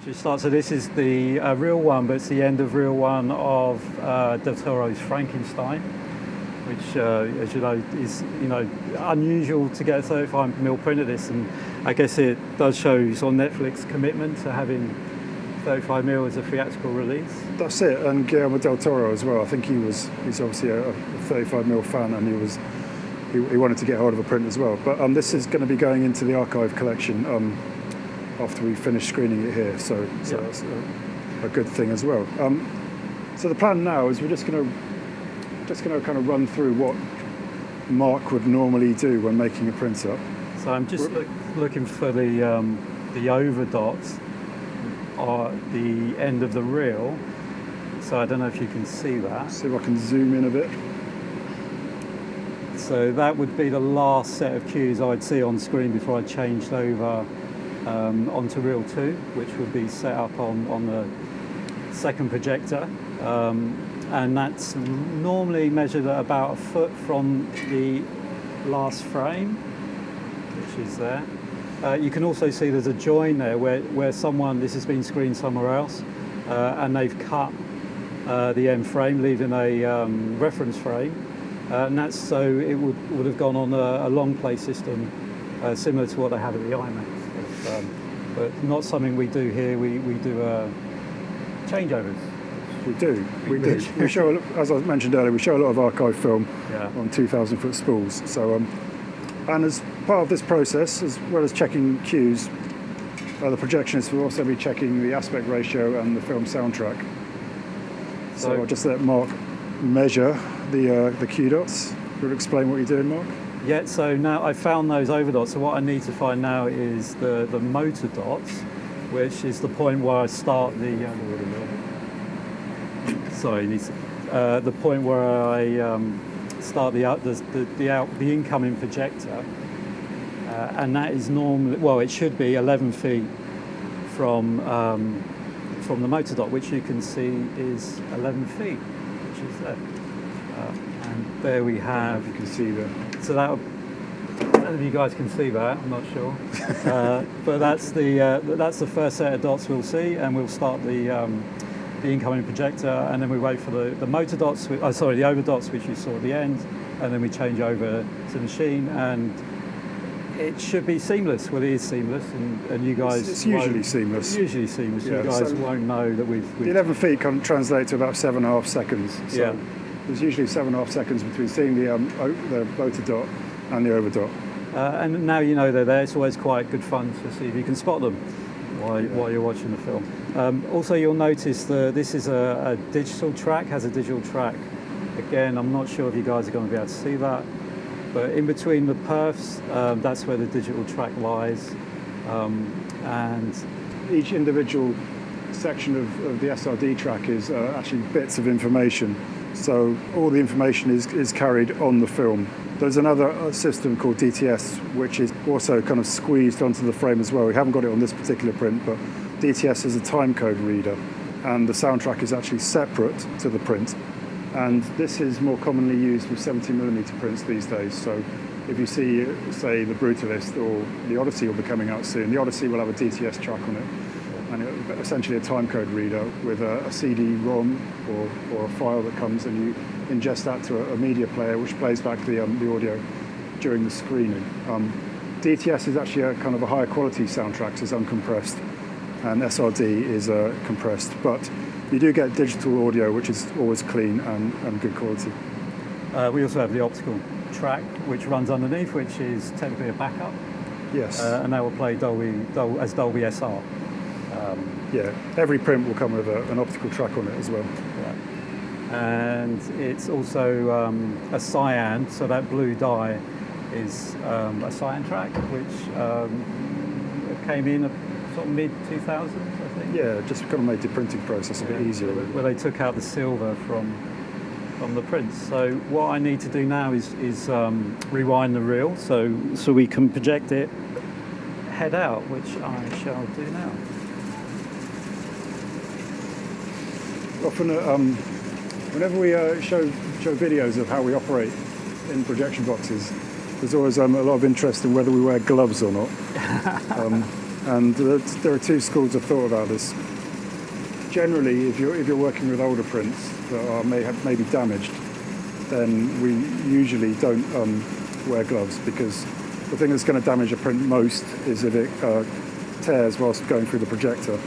Should start. So this is the real one, but it's the end of reel one of Del Toro's Frankenstein, which, as you know, is unusual to get a 35mm print of this, and I guess it does show on Netflix commitment to having 35mm as a theatrical release. That's it, and Guillermo del Toro as well. I think he's obviously a 35mm fan, and he wanted to get hold of a print as well. But this is going to be going into the archive collection after we finish screening it here, so that's a good thing as well. So the plan now is we're just going to kind of run through what Mark would normally do when making a print up. So I'm just looking for the overdots at the end of the reel. So I don't know if you can see that. See if I can zoom in a bit. So that would be the last set of cues I'd see on screen before I changed over onto reel 2, which would be set up on the second projector. And that's normally measured at about a foot from the last frame, which is there. You can also see there's a join there where someone, this has been screened somewhere else, and they've cut the end frame, leaving a reference frame. And that's so it would have gone on a long play system, similar to what they have at the IMAX. But not something we do here. We do changeovers. We do. We show, as I mentioned earlier, we show a lot of archive film on 2,000-foot spools. So, and as part of this process, as well as checking cues, the projectionists will also be checking the aspect ratio and the film soundtrack. So I'll just let Mark measure the cue dots. Will you explain what you're doing, Mark? Yeah. So now I found those overdots. So what I need to find now is the motor dots, which is the point where I start the. The point where I start the incoming projector, and that is normally, it should be 11 feet from the motor dot, which you can see is 11 feet, which is there. And there we have. You can see that. So that. I don't know if you guys can see that. I'm not sure, but that's the first set of dots we'll see, and we'll start the incoming projector, and then we wait for the motor dots, the overdots, which you saw at the end, and then we change over to the machine, and it should be seamless. Well, it is seamless, and you guys... It's usually seamless. Usually seamless. Yeah, you guys won't know that we've... The 11 feet can translate to about 7.5 seconds. So there's usually 7.5 seconds between seeing the motor dot and the overdot. And now you know they're there, it's always quite good fun to see if you can spot them while you're watching the film. Also, you'll notice this is a digital track, has a digital track. Again, I'm not sure if you guys are going to be able to see that, but in between the perfs, that's where the digital track lies. And each individual section of the SRD track is actually bits of information. So all the information is carried on the film. There's another system called DTS, which is also kind of squeezed onto the frame as well. We haven't got it on this particular print, but DTS is a timecode reader, and the soundtrack is actually separate to the print. And this is more commonly used with 70mm prints these days. So if you see, say, The Brutalist or The Odyssey will be coming out soon, the Odyssey will have a DTS track on it, and essentially a timecode reader with a CD-ROM or a file that comes, and you ingest that to a media player which plays back the audio during the screening. DTS is actually a kind of a higher quality soundtrack, so it's uncompressed, and SRD is compressed, but you do get digital audio which is always clean and good quality. We also have the optical track which runs underneath, which is technically a backup. Yes. And that will play Dolby SR. Every print will come with an optical track on it as well. Yeah. And it's also a cyan, so that blue dye is a cyan track, which came in sort of mid-2000s, I think. Yeah, just kind of made the printing process a bit easier. Where they took out the silver from the prints. So what I need to do now is rewind the reel so we can project it head out, which I shall do now. Often, whenever we show videos of how we operate in projection boxes, there's always a lot of interest in whether we wear gloves or not. And there are two schools of thought about this. Generally, if you're working with older prints that are maybe damaged, then we usually don't wear gloves, because the thing that's going to damage a print most is if it tears whilst going through the projector.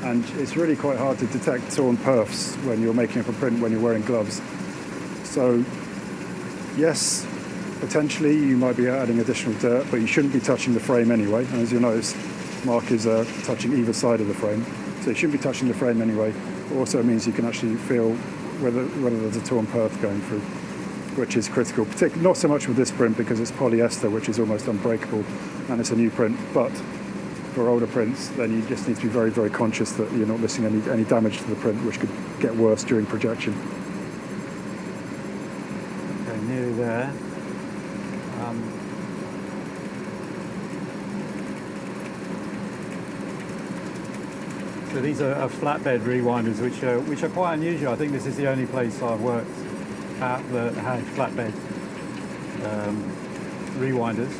And it's really quite hard to detect torn perfs when you're making up a print when you're wearing gloves. So yes, potentially you might be adding additional dirt, but you shouldn't be touching the frame anyway. And as you'll notice, Mark is touching either side of the frame. So you shouldn't be touching the frame anyway. It also means you can actually feel whether there's a torn perf going through, which is critical. Particularly, not so much with this print because it's polyester, which is almost unbreakable, and it's a new print. But for older prints, then you just need to be very, very conscious that you're not missing any damage to the print, which could get worse during projection. Okay, nearly there. So these are flatbed rewinders, which are quite unusual. I think this is the only place I've worked at that had flatbed rewinders.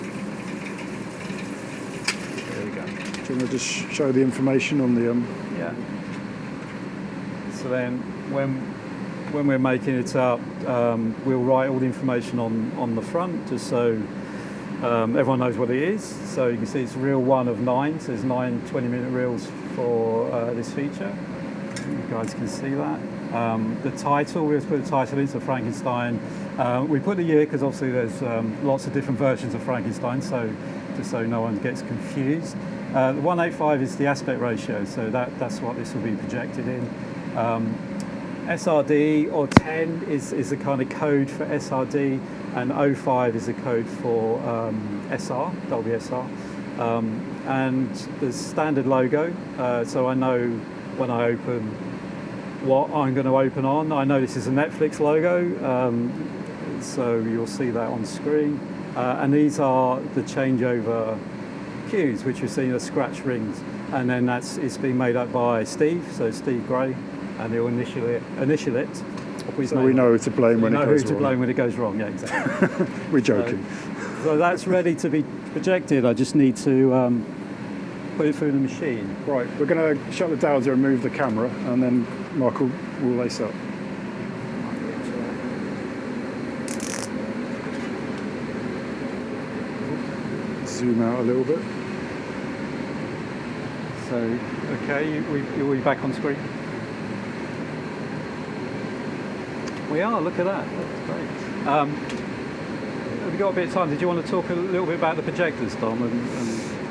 There we go. Do you want to just show the information on the Yeah. So then, when we're making it up, we'll write all the information on the front, just so everyone knows what it is. So you can see it's reel 1 of 9. So there's 9 20-minute reels for this feature. You guys can see that. The title, we just put the title in, so Frankenstein. We put the year because obviously there's lots of different versions of Frankenstein, so just so no one gets confused. The 185 is the aspect ratio, so that's what this will be projected in. SRD or 10 is the kind of code for SRD, and 05 is the code for SR, WSR. And the standard logo, so I know when I open what I'm going to open on. I know this is a Netflix logo, so you'll see that on screen. And these are the changeover cues, which you've seen as scratch rings. And then it's been made up by Steve, so Steve Gray, and he'll initial it. So we know who to blame when it goes wrong. We know who to blame when it goes wrong, yeah, exactly. We're joking. So that's ready to be projected. I just need to put it through the machine. Right, we're going to shut the dowser and move the camera, and then Mark will lace up. Zoom out a little bit. So, okay, you'll be back on screen? We are, look at that. That's great. Have we got a bit of time? Did you want to talk a little bit about the projectors, Dom?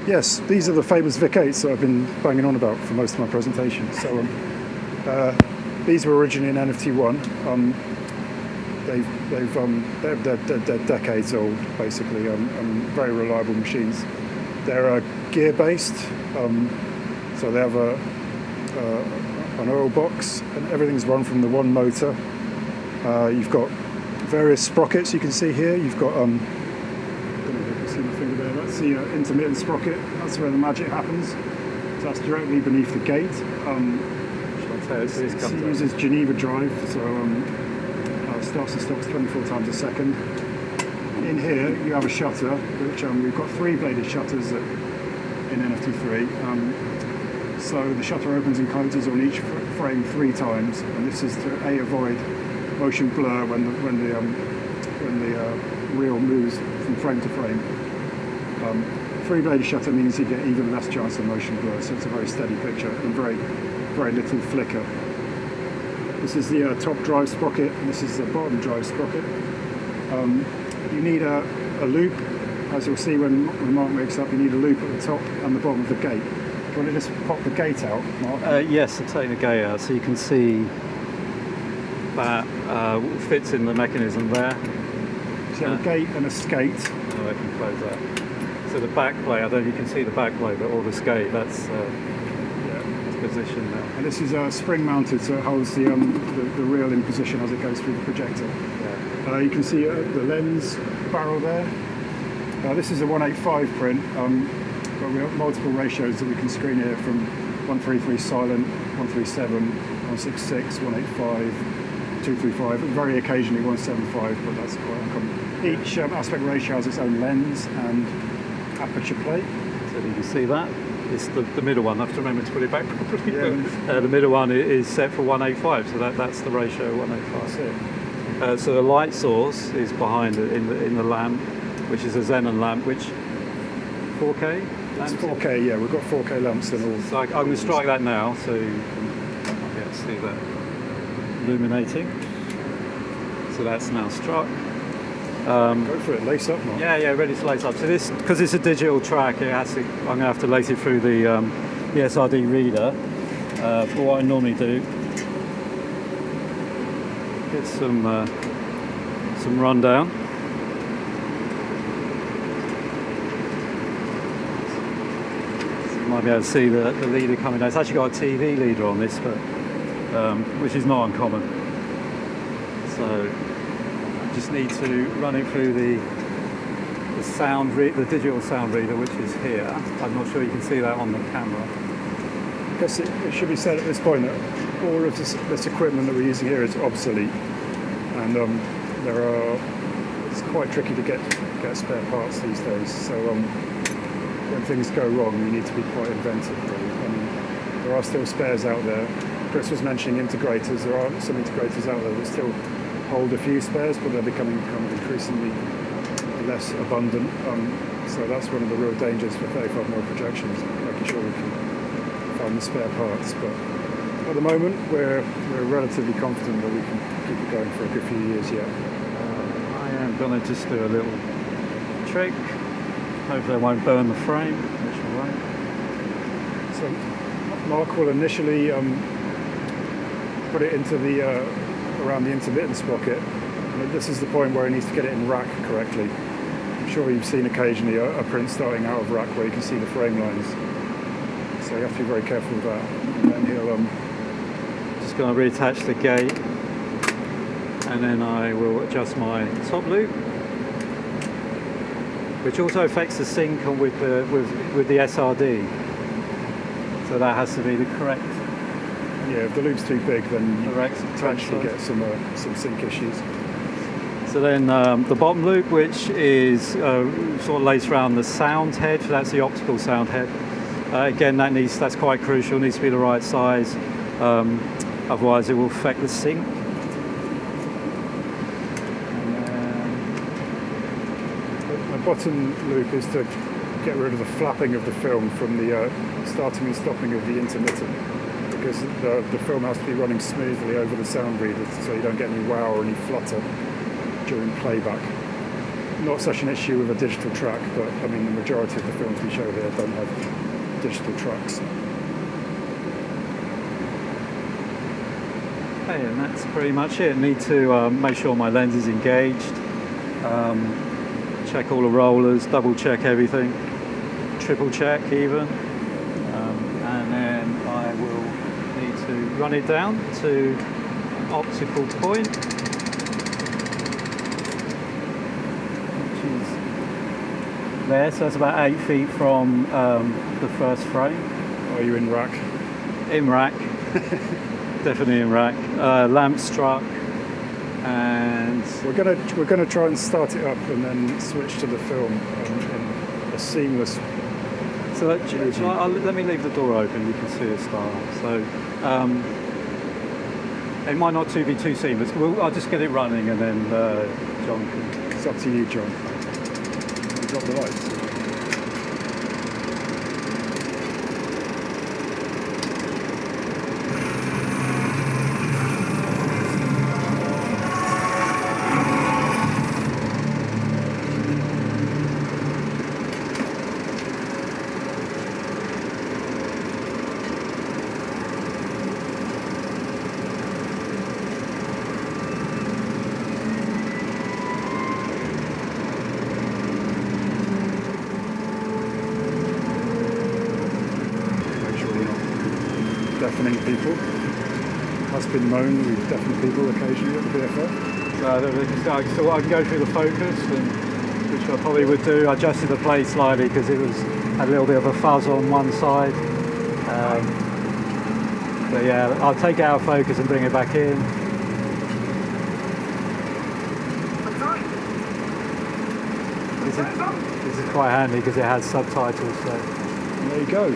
Yes, these are the famous Vic 8s that I've been banging on about for most of my presentation. So these were originally in NFT1. They're decades old, basically, very reliable machines. They're gear-based, so they have an oil box, and everything's run from the one motor. You've got various sprockets you can see here. You've got, I don't know if you can see my finger there, that's the intermittent sprocket. That's where the magic happens. So that's directly beneath the gate. It uses Geneva drive, so starts and stops 24 times a second. In here you have a shutter, which we've got 3-bladed shutters in NFT3. So the shutter opens and closes on each frame 3 times, and this is to avoid motion blur when the reel moves from frame to frame. 3-bladed shutter means you get even less chance of motion blur, so it's a very steady picture and very, very little flicker. This is the top drive sprocket, and this is the bottom drive sprocket. You need a loop, as you'll see when Mark makes up, you need a loop at the top and the bottom of the gate. Do you want to just pop the gate out, Mark? Yes, I'll take the gate out so you can see that fits in the mechanism there. So you have a gate and a skate. Oh, I can close that. So the back plate, I don't know if you can see the back plate, but or the skate, that's position now. And this is spring mounted, so it holds the reel in position as it goes through the projector. Yeah. You can see the lens barrel there. This is a 185 print, but we have multiple ratios that we can screen here, from 133 silent, 137, 166, 185, 235, and very occasionally 175, but that's quite uncommon. Each aspect ratio has its own lens and aperture plate. So you can see that. it's the middle one. I have to remember to put it back properly. Yeah. The middle one is set for 185, so that's the ratio 185. That's it. So the light source is behind it in the lamp, which is a Xenon lamp, which 4K. It's 4K. Yeah, we've got 4K lamps and all. So I'm going to strike that now, so you can be able to see that illuminating. So that's now struck. Go for it. Lace up, Mark. Yeah, ready to lace up. So this, because it's a digital track, I'm going to have to lace it through the SRD reader. But what I normally do, get some rundown. So you might be able to see the leader coming down. It's actually got a TV leader on this, but which is not uncommon. So just need to run it through the digital sound reader, which is here. I'm not sure you can see that on the camera. I guess it should be said at this point that all of this equipment that we're using here is obsolete, and it's quite tricky to get spare parts these days. So when things go wrong, you need to be quite inventive. Really. I mean, there are still spares out there. Chris was mentioning integrators. There are some integrators out there that still hold a few spares, but they're becoming kind of increasingly less abundant. So that's one of the real dangers for 35mm projections, making sure we can find the spare parts. But at the moment, we're relatively confident that we can keep it going for a good few years yet. I am going to just do a little trick. Hopefully I won't burn the frame, which I won't. So Mark will initially put it into the around the intermittence sprocket. And this is the point where he needs to get it in rack correctly. I'm sure you've seen occasionally a print starting out of rack where you can see the frame lines. So you have to be very careful with that. And then he'll just going to reattach the gate, and then I will adjust my top loop, which also affects the sync with the SRD. So that has to be the correct. Yeah, if the loop's too big, then you correct potentially get some sync issues. So then the bottom loop, which is sort of laced around the sound head, that's the optical sound head. Again, that's quite crucial, needs to be the right size, otherwise it will affect the sync. The bottom loop is to get rid of the flapping of the film from the starting and stopping of the intermittent, because the film has to be running smoothly over the sound reader so you don't get any wow or any flutter during playback. Not such an issue with a digital track, but I mean the majority of the films we show here don't have digital tracks. Okay, and that's pretty much it. Need to make sure my lens is engaged, check all the rollers, double check everything, triple check even, and then I will need to run it down to optical point, which is there, so that's about 8 feet from the first frame. Are you in rack? In rack, definitely in rack. Lamp struck, and we're gonna try and start it up and then switch to the film in a seamless. So let me leave the door open. You can see it start. So it might not be too seamless. I'll just get it running, and then John can. It's up to you, John. You drop the lights. Deafening people. Has been known, we've deafened people occasionally at the BFI. So I can go through the focus, which I probably would do. I adjusted the plate slightly because it had a little bit of a fuzz on one side. But yeah, I'll take it out of focus and bring it back in. This is quite handy because it has subtitles. So. There you go.